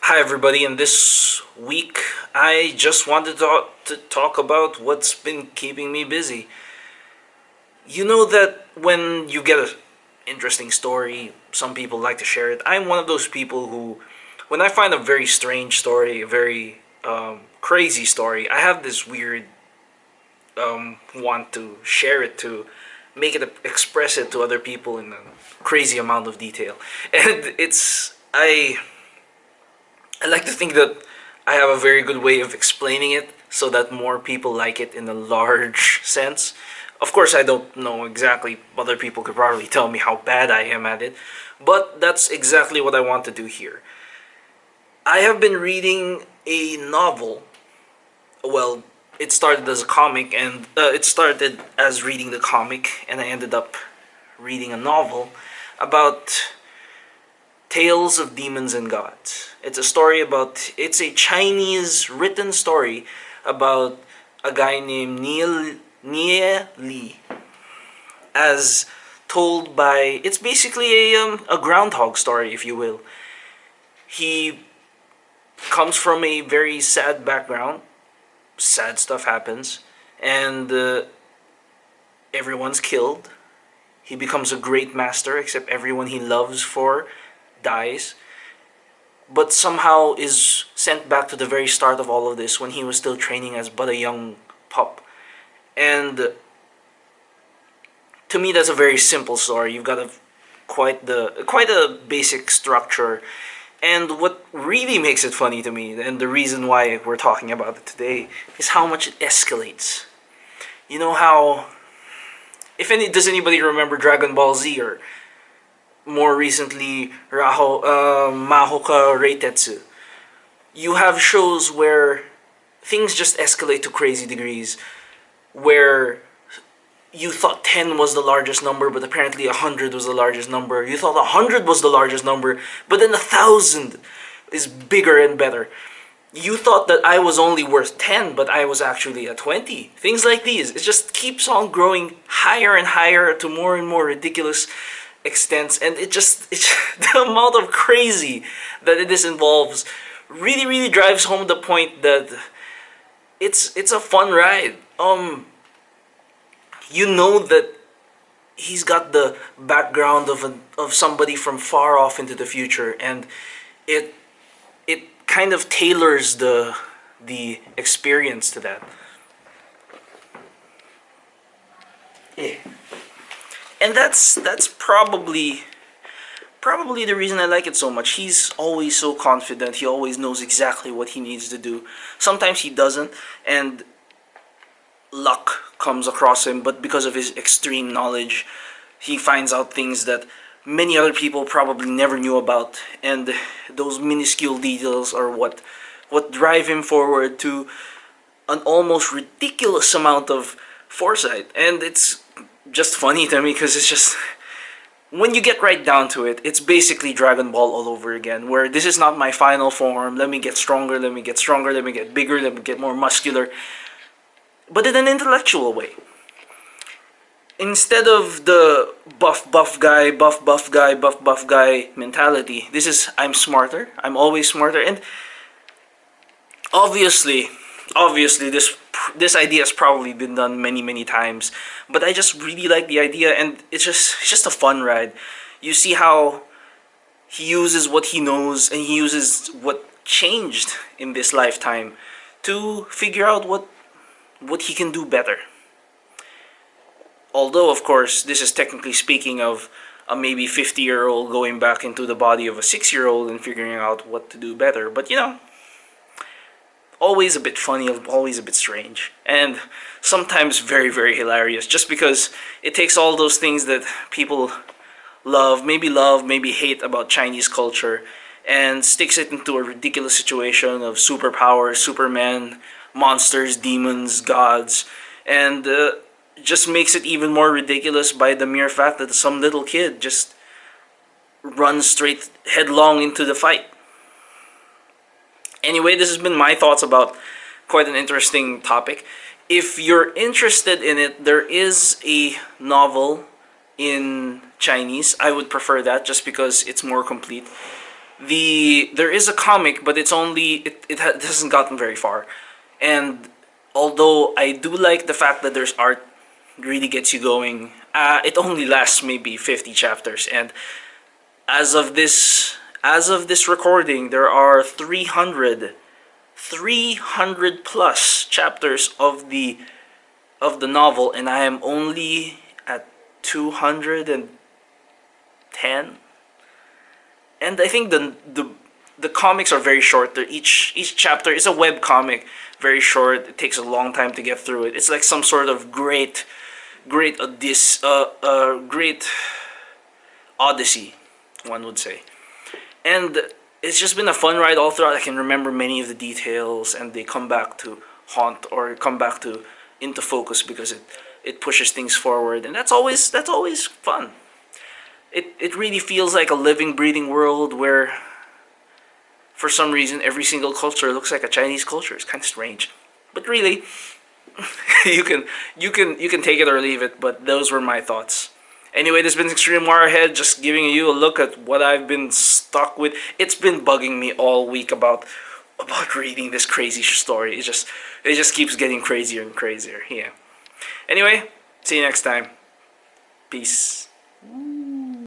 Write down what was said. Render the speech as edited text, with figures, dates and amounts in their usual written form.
Hi everybody, and this week I just wanted to talk about what's been keeping me busy. You know that when you get an interesting story, some people like to share it. I'm one of those people who, when I find a very strange story, a very crazy story, I have this weird want to share it, to make it, express it to other people in a crazy amount of detail. And I like to think that I have a very good way of explaining it so that more people like it in a large sense. Of course, I don't know exactly. Other people could probably tell me how bad I am at it, but that's exactly what I want to do here. I have been reading a novel. Well, it started as a comic, and it started as reading the comic, and I ended up reading a novel about Tales of Demons and Gods. It's a Chinese written story about a guy named Nie Li, as told by, it's basically a groundhog story, if you will. He comes from a very sad background, sad stuff happens, and everyone's killed. He becomes a great master, except everyone he loves for dies, but somehow is sent back to the very start of all of this when he was still training as but a young pup. And to me, that's a very simple story. You've got quite a basic structure. And what really makes it funny to me, and the reason why we're talking about it today, is how much it escalates. You know how, does anybody remember Dragon Ball Z, or more recently Mahoka Reitetsu? You have shows where things just escalate to crazy degrees, where you thought 10 was the largest number, but apparently 100 was the largest number. You thought 100 was the largest number, but then 1,000 is bigger and better. You thought that I was only worth 10, but I was actually a 20. Things like these. It just keeps on growing higher and higher to more and more ridiculous extents, and it's the amount of crazy that this involves really drives home the point that it's a fun ride. You know that he's got the background of somebody from far off into the future, and it it kind of tailors the experience to that. Yeah. And that's probably the reason I like it so much. He's always so confident. He always knows exactly what he needs to do. Sometimes he doesn't, and luck comes across him, but because of his extreme knowledge, he finds out things that many other people probably never knew about, and those minuscule details are what drive him forward to an almost ridiculous amount of foresight. And it's just funny to me because it's just, when you get right down to it, it's basically Dragon Ball all over again, where this is not my final form, let me get stronger, let me get stronger, let me get bigger, let me get more muscular, but in an intellectual way. Instead of the buff guy, buff guy mentality, this is, I'm smarter, I'm always smarter. And obviously, this idea has probably been done many times, but I just really like the idea, and it's just a fun ride. You see how he uses what he knows, and he uses what changed in this lifetime to figure out what he can do better. Although, of course, this is technically speaking of a maybe 50-year-old going back into the body of a 6-year-old and figuring out what to do better. But always a bit funny, always a bit strange, and sometimes very hilarious, just because it takes all those things that people love, maybe hate about Chinese culture, and sticks it into a ridiculous situation of superpowers, Superman, monsters, demons, gods, and just makes it even more ridiculous by the mere fact that some little kid just runs straight headlong into the fight. Anyway, this has been my thoughts about quite an interesting topic. If you're interested in it, there is a novel in Chinese. I would prefer that just because it's more complete. There is a comic, but it hasn't gotten very far. And although I do like the fact that there's art, really gets you going. It only lasts maybe 50 chapters, and as of this as of this recording, there are 300 plus chapters of the novel, and I am only at 210. And I think the comics are very short. Each chapter is a web comic, very short. It takes a long time to get through it. It's like some sort of great odyssey, one would say. And it's just been a fun ride all throughout. I can remember many of the details, and they come back to haunt or come back to into focus because it pushes things forward, and that's always fun. It really feels like a living, breathing world where, for some reason, every single culture looks like a Chinese culture. It's kind of strange, but really, you can take it or leave it. But those were my thoughts. Anyway, this has been Extreme Wirehead, just giving you a look at what I've been stuck with. It's been bugging me all week about reading this crazy story. It just keeps getting crazier and crazier. Yeah. Anyway, see you next time. Peace.